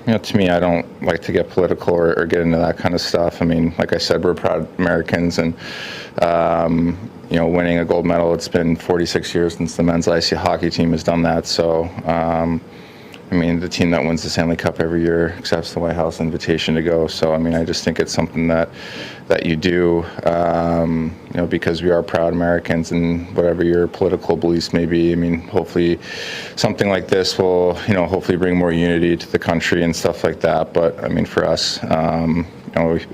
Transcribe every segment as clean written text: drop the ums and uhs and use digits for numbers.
To me, I don't like to get political or get into that kind of stuff. I mean, like I said, we're proud Americans, and winning a gold medal. It's been 46 years since the men's ice hockey team has done that. So, the team that wins the Stanley Cup every year accepts the White House invitation to go. So, I just think it's something that you do, because we are proud Americans, and whatever your political beliefs may be. Hopefully something like this will, hopefully bring more unity to the country and stuff like that. But, for us,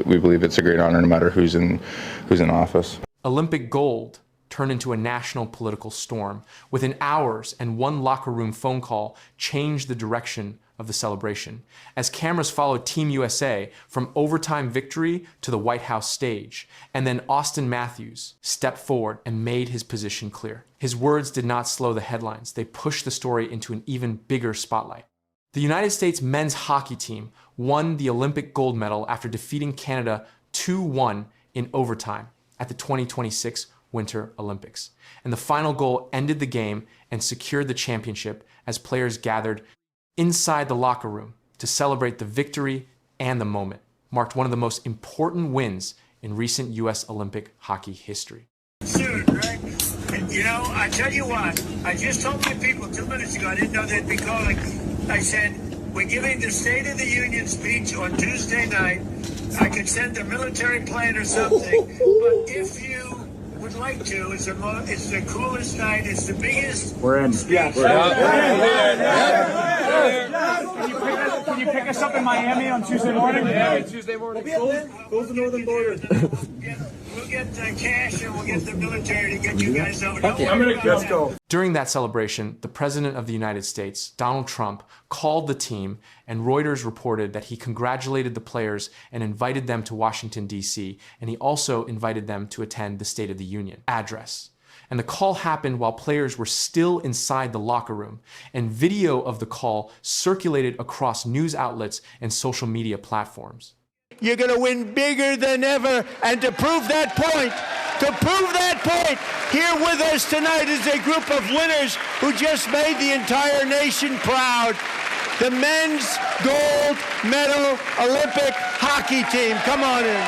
we believe it's a great honor no matter who's in office. Olympic gold turned into a national political storm. Within hours, and one locker room phone call changed the direction of the celebration, as cameras followed Team USA from overtime victory to the White House stage. And then Auston Matthews stepped forward and made his position clear. His words did not slow the headlines. They pushed the story into an even bigger spotlight. The United States men's hockey team won the Olympic gold medal after defeating Canada 2-1 in overtime at the 2026 Winter Olympics. And the final goal ended the game and secured the championship as players gathered inside the locker room to celebrate the victory, and the moment marked one of the most important wins in recent U.S. Olympic hockey history. Soon, right? I tell you what, I just told my people 2 minutes ago, I didn't know they'd be calling. I said, we're giving the State of the Union speech on Tuesday night. I could send a military plane or something, but if you would like to, it's the coolest night, it's the biggest. We're in. Speech. Can you pick us up in Miami on Tuesday morning? Yeah, Tuesday morning. Close the northern border. We'll get cash and we'll get the military to get you guys over. Let's go. During that celebration, the President of the United States, Donald Trump, called the team, and Reuters reported that he congratulated the players and invited them to Washington, D.C., and he also invited them to attend the State of the Union address. And the call happened while players were still inside the locker room, and video of the call circulated across news outlets and social media platforms. You're going to win bigger than ever, and to prove that point, here with us tonight is a group of winners who just made the entire nation proud. The men's gold medal Olympic hockey team. Come on in.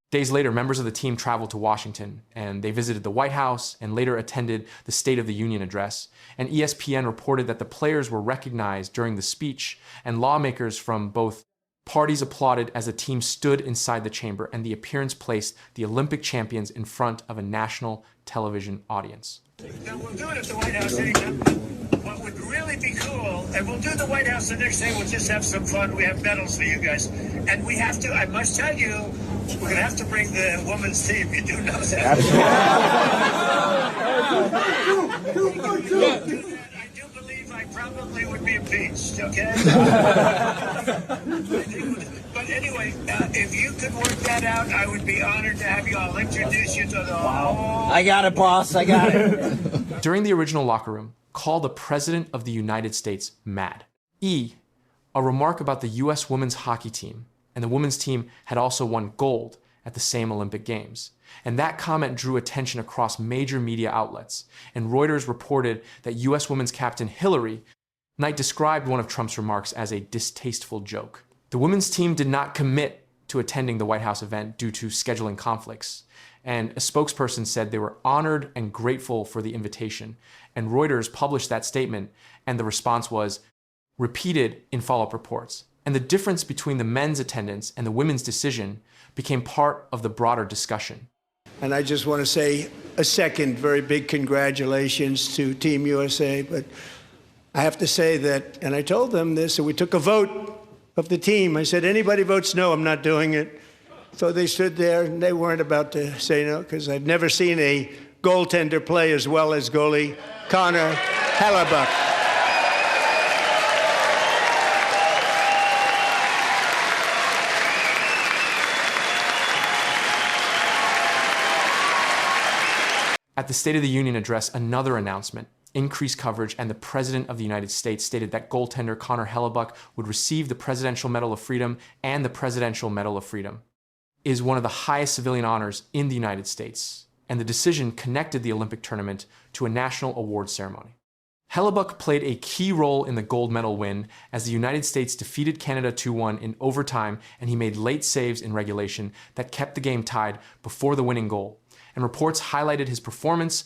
Days later, members of the team traveled to Washington, and they visited the White House and later attended the State of the Union address. And ESPN reported that the players were recognized during the speech, and lawmakers from both parties applauded as the team stood inside the chamber, and the appearance placed the Olympic champions in front of a national television audience. Now, we'll do it at the White House anytime. What would really be cool, and we'll do the White House the next day, we'll just have some fun. We have medals for you guys. And we have to, I must tell you, we're going to have to bring the women's team. You do know that. I do believe I probably would be impeached, okay? But anyway, if you could work that out, I would be honored to have you. I'll introduce you to the whole... I got it, boss. I got it. During the original locker room, called the President of the United States mad. A remark about the U.S. women's hockey team, and the women's team had also won gold at the same Olympic Games. And that comment drew attention across major media outlets, and Reuters reported that U.S. women's captain Hillary Knight described one of Trump's remarks as a distasteful joke. The women's team did not commit to attending the White House event due to scheduling conflicts, and a spokesperson said they were honored and grateful for the invitation, and Reuters published that statement, and the response was repeated in follow-up reports. And the difference between the men's attendance and the women's decision became part of the broader discussion. And I just want to say a second very big congratulations to Team USA. But I have to say that, and I told them this, and we took a vote of the team. I said, anybody votes no, I'm not doing it. So they stood there, and they weren't about to say no, because I've never seen a goaltender play as well as goalie Connor Hellebuyck. At the State of the Union address, another announcement, increased coverage, and the President of the United States stated that goaltender Connor Hellebuyck would receive the Presidential Medal of Freedom and the Presidential Medal of Freedom. It is one of the highest civilian honors in the United States, and the decision connected the Olympic tournament to a national award ceremony. Hellebuyck played a key role in the gold medal win as the United States defeated Canada 2-1 in overtime, and he made late saves in regulation that kept the game tied before the winning goal. And reports highlighted his performance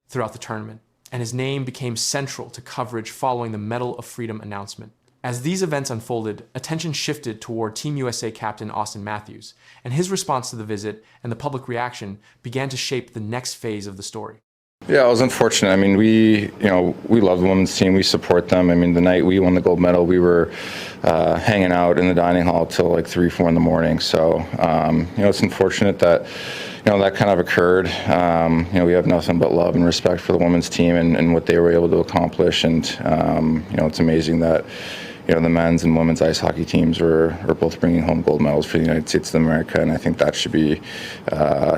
throughout the tournament, and his name became central to coverage following the Medal of Freedom announcement. As these events unfolded, attention shifted toward Team USA captain Auston Matthews, and his response to the visit and the public reaction began to shape the next phase of the story. Yeah, it was unfortunate. I mean, we love the women's team. We support them. I mean, the night we won the gold medal, we were hanging out in the dining hall till like 3, 4 in the morning. So, it's unfortunate that, that kind of occurred. We have nothing but love and respect for the women's team and what they were able to accomplish. And, it's amazing that, the men's and women's ice hockey teams are both bringing home gold medals for the United States of America, and I think that should be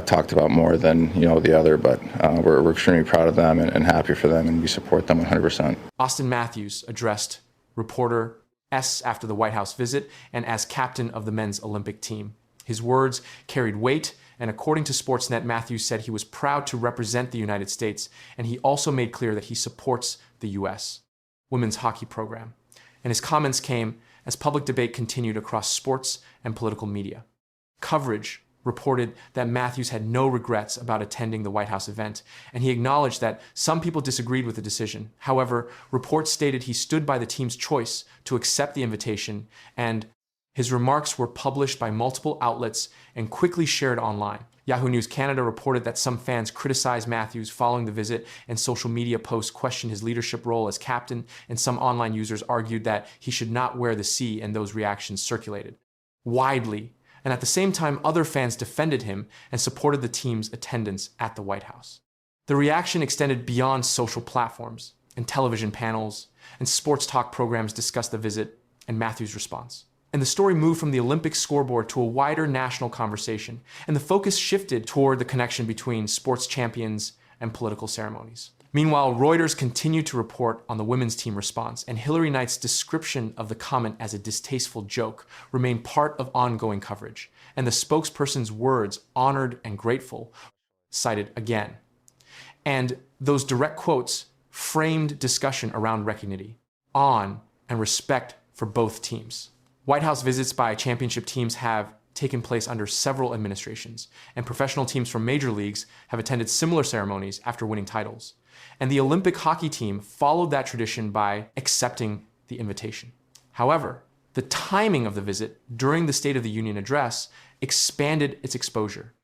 talked about more than the other. But we're extremely proud of them and happy for them, and we support them 100%. Auston Matthews addressed reporter S after the White House visit and as captain of the men's Olympic team. His words carried weight, and according to Sportsnet, Matthews said he was proud to represent the United States, and he also made clear that he supports the U.S. women's hockey program. And his comments came as public debate continued across sports and political media. Coverage reported that Matthews had no regrets about attending the White House event, and he acknowledged that some people disagreed with the decision. However, reports stated he stood by the team's choice to accept the invitation, and his remarks were published by multiple outlets and quickly shared online. Yahoo News Canada reported that some fans criticized Matthews following the visit, and social media posts questioned his leadership role as captain, and some online users argued that he should not wear the C, and those reactions circulated widely. And at the same time, other fans defended him and supported the team's attendance at the White House. The reaction extended beyond social platforms, and television panels and sports talk programs discussed the visit and Matthews' response. And the story moved from the Olympic scoreboard to a wider national conversation, and the focus shifted toward the connection between sports champions and political ceremonies. Meanwhile, Reuters continued to report on the women's team response, and Hillary Knight's description of the comment as a distasteful joke remained part of ongoing coverage, and the spokesperson's words, honored and grateful, cited again. And those direct quotes framed discussion around recognition, on, and respect for both teams. White House visits by championship teams have taken place under several administrations, and professional teams from major leagues have attended similar ceremonies after winning titles. And the Olympic hockey team followed that tradition by accepting the invitation. However, the timing of the visit during the State of the Union address expanded its exposure.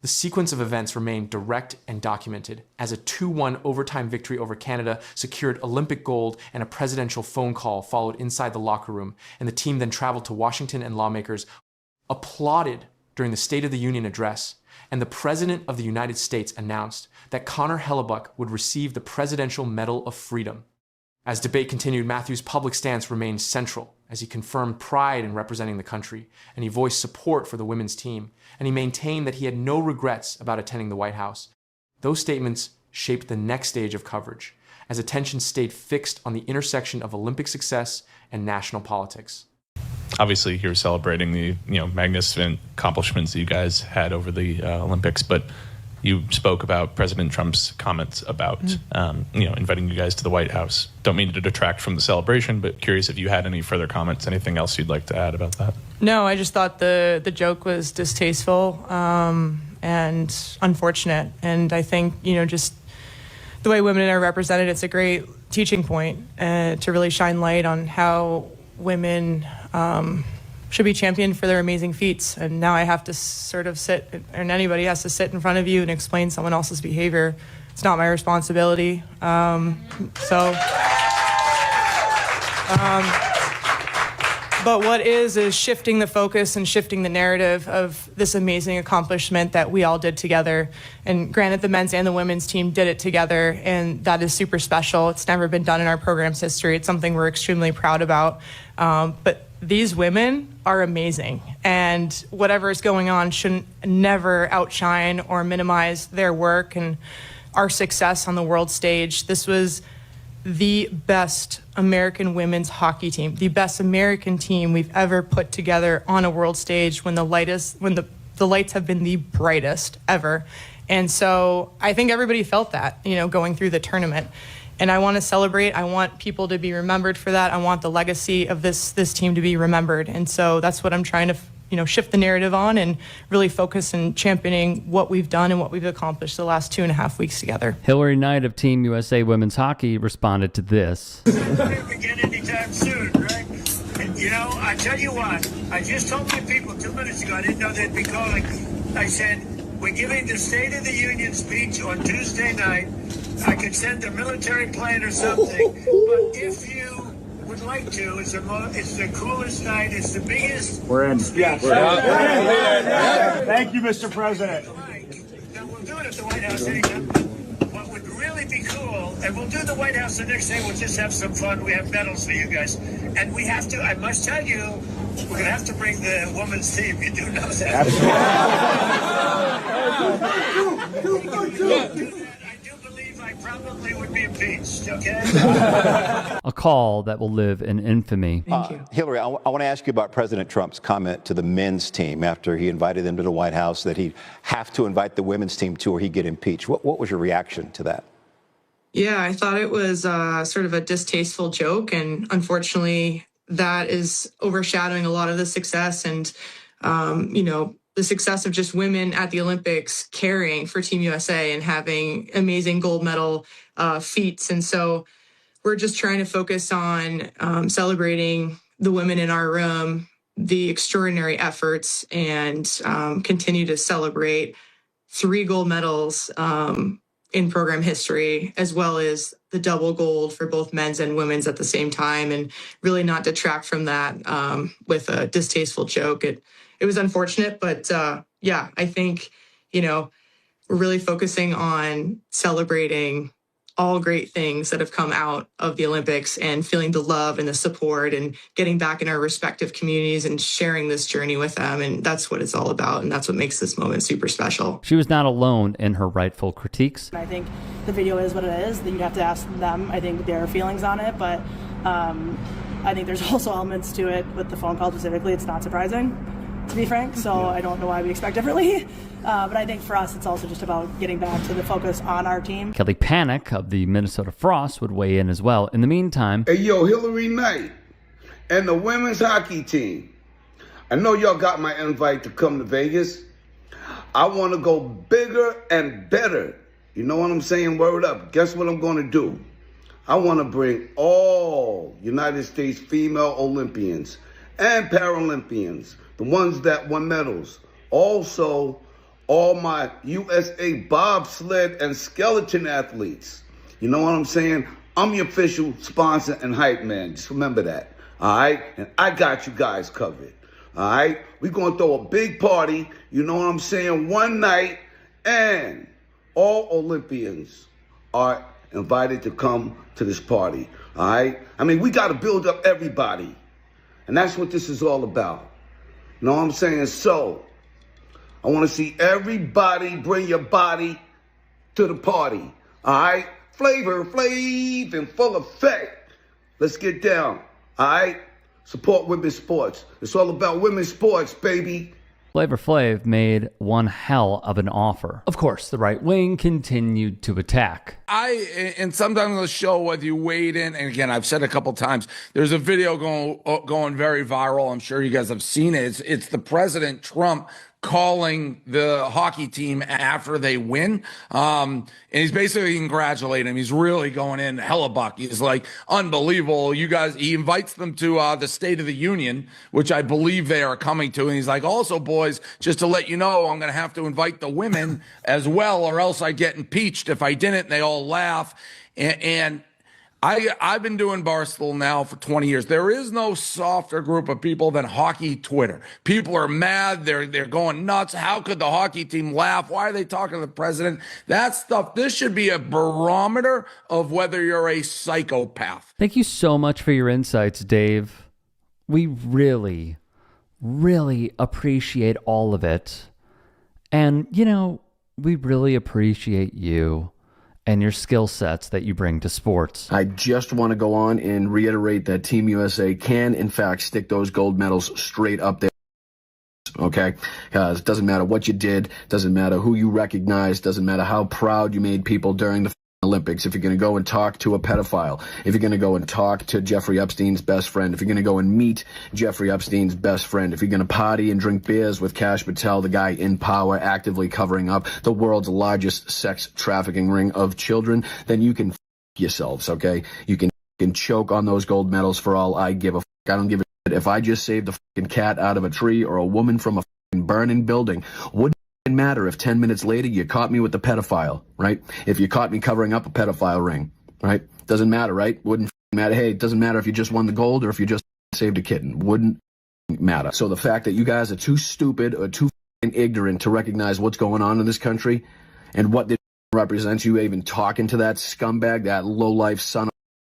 The sequence of events remained direct and documented as a 2-1 overtime victory over Canada secured Olympic gold, and a presidential phone call followed inside the locker room, and the team then traveled to Washington, and lawmakers applauded during the State of the Union address, and the President of the United States announced that Connor Hellebuyck would receive the Presidential Medal of Freedom. As debate continued, Matthews' public stance remained central as he confirmed pride in representing the country, and he voiced support for the women's team, and he maintained that he had no regrets about attending the White House. Those statements shaped the next stage of coverage, as attention stayed fixed on the intersection of Olympic success and national politics. Obviously, you're celebrating the magnificent accomplishments that you guys had over the Olympics, but you spoke about President Trump's comments about inviting you guys to the White House. Don't mean to detract from the celebration, but curious if you had any further comments, anything else you'd like to add about that? No, I just thought the joke was distasteful and unfortunate. And I think, just the way women are represented, it's a great teaching point to really shine light on how women should be championed for their amazing feats. And now I have to sort of sit, and anybody has to sit in front of you and explain someone else's behavior. It's not my responsibility. But what is shifting the focus and shifting the narrative of this amazing accomplishment that we all did together. And granted, the men's and the women's team did it together, and that is super special. It's never been done in our program's history. It's something we're extremely proud about. But these women are amazing, and whatever is going on shouldn't never outshine or minimize their work and our success on the world stage. This was the best American women's hockey team, the best American team we've ever put together on a world stage when the lights have been the brightest ever. And so I think everybody felt that, going through the tournament. And I want to celebrate. I want people to be remembered for that. I want the legacy of this team to be remembered. And so that's what I'm trying to shift the narrative on and really focus on championing what we've done and what we've accomplished the last 2.5 weeks together. Hillary Knight of Team USA Women's Hockey responded to this. Begin anytime soon, right? And, I tell you what, I just told my people 2 minutes ago, I didn't know they'd be calling. I said, we're giving the State of the Union speech on Tuesday night. I could send a military plane or something, but if you would like to, it's the coolest night, it's the biggest. We're in. Speech. Thank you, Mr. President. Now, we'll do it at the White House anytime. What would really be cool, and we'll do the White House the next day, we'll just have some fun. We have medals for you guys. And we have to, I must tell you, we're going to have to bring the women's team. You do know that. I do believe I probably would be impeached, okay? A call that will live in infamy. Thank you. Hillary, I want to ask you about President Trump's comment to the men's team after he invited them to the White House that he'd have to invite the women's team too or he'd get impeached. What was your reaction to that? Yeah, I thought it was sort of a distasteful joke, and unfortunately that is overshadowing a lot of the success and, the success of just women at the Olympics caring for Team USA and having amazing gold medal feats. And so we're just trying to focus on celebrating the women in our room, the extraordinary efforts, and continue to celebrate 3 gold medals in program history, as well as the double gold for both men's and women's at the same time, and really not detract from that with a distasteful joke. It was unfortunate, but I think, we're really focusing on celebrating all great things that have come out of the Olympics and feeling the love and the support and getting back in our respective communities and sharing this journey with them. And that's what it's all about. And that's what makes this moment super special. She was not alone in her rightful critiques. I think the video is what it is. You'd have to ask them, I think, their feelings on it. But I think there's also elements to it with the phone call specifically. It's not surprising, to be frank. So I don't know why we expect differently. But I think for us, it's also just about getting back to the focus on our team. Kelly Panic of the Minnesota Frost would weigh in as well. In the meantime, hey, Hillary Knight and the women's hockey team. I know y'all got my invite to come to Vegas. I want to go bigger and better. You know what I'm saying? Word up. Guess what I'm going to do? I want to bring all United States female Olympians and Paralympians, the ones that won medals. Also, all my USA bobsled and skeleton athletes. You know what I'm saying? I'm the official sponsor and hype man. Just remember that. All right? And I got you guys covered. All right? We're going to throw a big party. You know what I'm saying? One night. And all Olympians are invited to come to this party. All right? I mean, we got to build up everybody. And that's what this is all about. You know what I'm saying? So, I want to see everybody bring your body to the party. All right? Flavor Flav in full effect. Let's get down. All right? Support women's sports. It's all about women's sports, baby. Flavor Flav made one hell of an offer. Of course, the right wing continued to attack. And sometimes on the show, whether you weighed in, and again, I've said a couple times, there's a video going very viral. I'm sure you guys have seen it. It's the President Trump calling the hockey team after they win. And he's basically congratulating him. He's really going in. Hellebuyck, he's like, unbelievable. You guys, he invites them to the State of the Union, which I believe they are coming to. And he's like, also, boys, just to let you know, I'm going to have to invite the women as well, or else I get impeached if I didn't. And they all laugh. And I've been doing Barstool now for 20 years. There is no softer group of people than hockey Twitter. People are mad. They're going nuts. How could the hockey team laugh? Why are they talking to the president? That stuff, this should be a barometer of whether you're a psychopath. Thank you so much for your insights, Dave. We really, really appreciate all of it. And, you know, we really appreciate you and your skill sets that you bring to sports. I just want to go on and reiterate that Team USA can, in fact, stick those gold medals straight up there. Okay? It doesn't matter what you did, doesn't matter who you recognized, doesn't matter how proud you made people during the Olympics. If you're going to go and talk to a pedophile, if you're going to go and talk to Jeffrey Epstein's best friend, if you're going to go and meet Jeffrey Epstein's best friend, if you're going to party and drink beers with Kash Patel, the guy in power actively covering up the world's largest sex trafficking ring of children, then you can yourselves, okay? You can choke on those gold medals for all I give a I don't give a shit. If I just saved a cat out of a tree or a woman from a burning building, wouldn't matter if 10 minutes later you caught me with the pedophile, right? If you caught me covering up a pedophile ring, right? Doesn't matter, right? Wouldn't matter. Hey, it doesn't matter if you just won the gold or if you just saved a kitten. Wouldn't matter. So the fact that you guys are too stupid or too ignorant to recognize what's going on in this country and what this represents, you even talking to that scumbag, that low-life son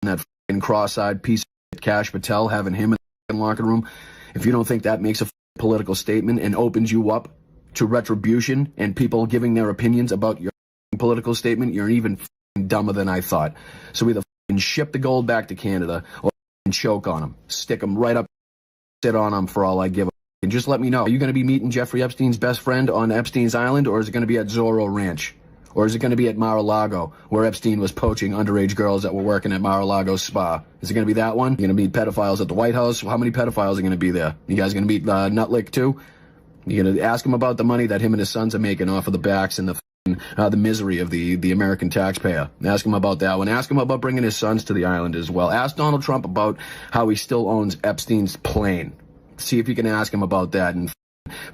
of that cross-eyed piece of Kash Patel, having him in the locker room, if you don't think that makes a political statement and opens you up to retribution and people giving their opinions about your political statement, you're even dumber than I thought. So either ship the gold back to Canada or choke on them, stick them right up, sit on them for all I give. And just let me know, are you going to be meeting Jeffrey Epstein's best friend on Epstein's Island, or is it going to be at Zorro Ranch? Or is it going to be at Mar-a-Lago, where Epstein was poaching underage girls that were working at Mar-a-Lago's spa? Is it going to be that one? You're going to meet pedophiles at the White House? How many pedophiles are going to be there? You guys going to meet Nutlick too? You're going to ask him about the money that him and his sons are making off of the backs and the misery of the American taxpayer. Ask him about that one. Ask him about bringing his sons to the island as well. Ask Donald Trump about how he still owns Epstein's plane. See if you can ask him about that. And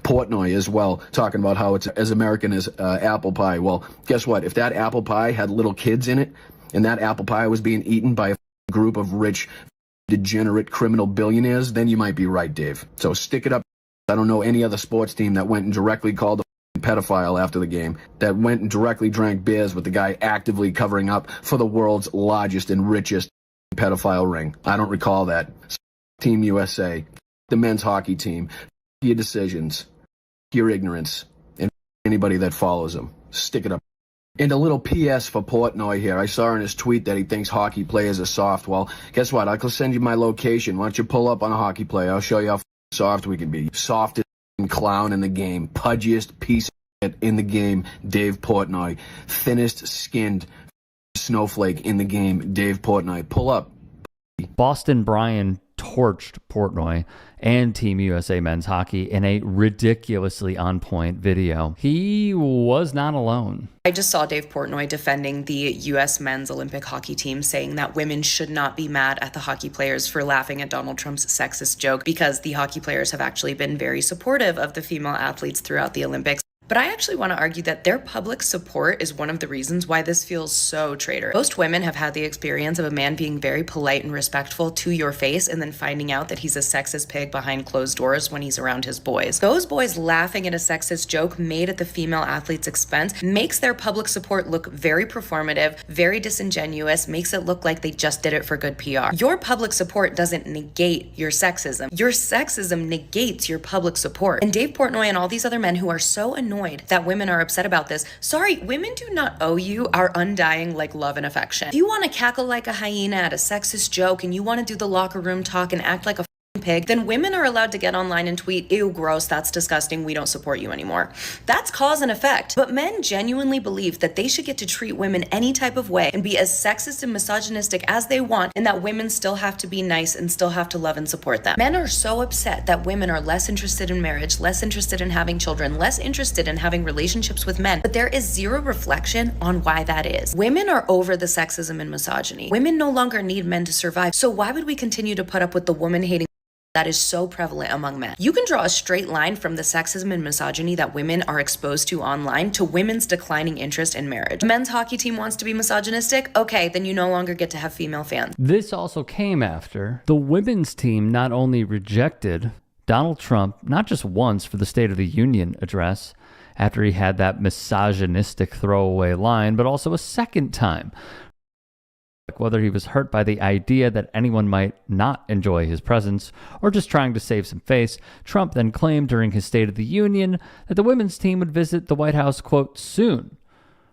Portnoy as well, talking about how it's as American as apple pie. Well, guess what? If that apple pie had little kids in it and that apple pie was being eaten by a group of rich, degenerate criminal billionaires, then you might be right, Dave. So stick it up. I don't know any other sports team that went and directly called a pedophile after the game, that went and directly drank beers with the guy actively covering up for the world's largest and richest pedophile ring. I don't recall that. Team USA, the men's hockey team, your decisions, your ignorance, and anybody that follows them. Stick it up. And a little PS for Portnoy here. I saw in his tweet that he thinks hockey players are soft. Well, guess what? I'll send you my location. Why don't you pull up on a hockey player? I'll show you how soft we can be. Softest clown in the game. Pudgiest piece of shit in the game, Dave Portnoy. Thinnest skinned snowflake in the game, Dave Portnoy. Pull up. Boston Bryan torched Portnoy and Team USA men's hockey in a ridiculously on-point video. He was not alone. I just saw Dave Portnoy defending the U.S. men's Olympic hockey team, saying that women should not be mad at the hockey players for laughing at Donald Trump's sexist joke, because the hockey players have actually been very supportive of the female athletes throughout the Olympics. But I actually want to argue that their public support is one of the reasons why this feels so traitor. Most women have had the experience of a man being very polite and respectful to your face and then finding out that he's a sexist pig behind closed doors when he's around his boys. Those boys laughing at a sexist joke made at the female athlete's expense makes their public support look very performative, very disingenuous, makes it look like they just did it for good PR. Your public support doesn't negate your sexism. Your sexism negates your public support. And Dave Portnoy and all these other men who are so annoyed that women are upset about this. Sorry, women do not owe you our undying love and affection. If you want to cackle like a hyena at a sexist joke and you want to do the locker room talk and act like a pig, then women are allowed to get online and tweet, ew, gross, that's disgusting, we don't support you anymore. That's cause and effect. But men genuinely believe that they should get to treat women any type of way and be as sexist and misogynistic as they want, and that women still have to be nice and still have to love and support them. Men are so upset that women are less interested in marriage, less interested in having children, less interested in having relationships with men, but there is zero reflection on why that is. Women are over the sexism and misogyny. Women no longer need men to survive, so why would we continue to put up with the woman-hating that is so prevalent among men. You can draw a straight line from the sexism and misogyny that women are exposed to online to women's declining interest in marriage. The men's hockey team wants to be misogynistic? Okay, then you no longer get to have female fans. This also came after the women's team not only rejected Donald Trump, not just once for the State of the Union address, after he had that misogynistic throwaway line, but also a second time. Whether he was hurt by the idea that anyone might not enjoy his presence or just trying to save some face, Trump then claimed during his State of the Union that the women's team would visit the White House, quote, soon.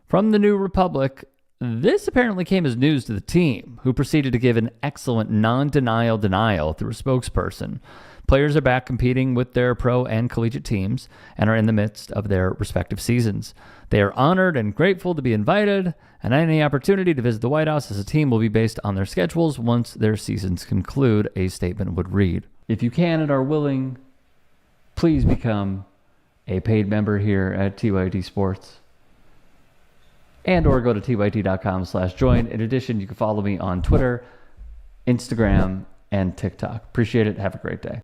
From the New Republic, this apparently came as news to the team, who proceeded to give an excellent non-denial denial through a spokesperson. Players are back competing with their pro and collegiate teams and are in the midst of their respective seasons. They are honored and grateful to be invited, and any opportunity to visit the White House as a team will be based on their schedules once their seasons conclude, a statement would read. If you can and are willing, please become a paid member here at TYT Sports. And or go to tyt.com/join. In addition, you can follow me on Twitter, Instagram, and TikTok. Appreciate it. Have a great day.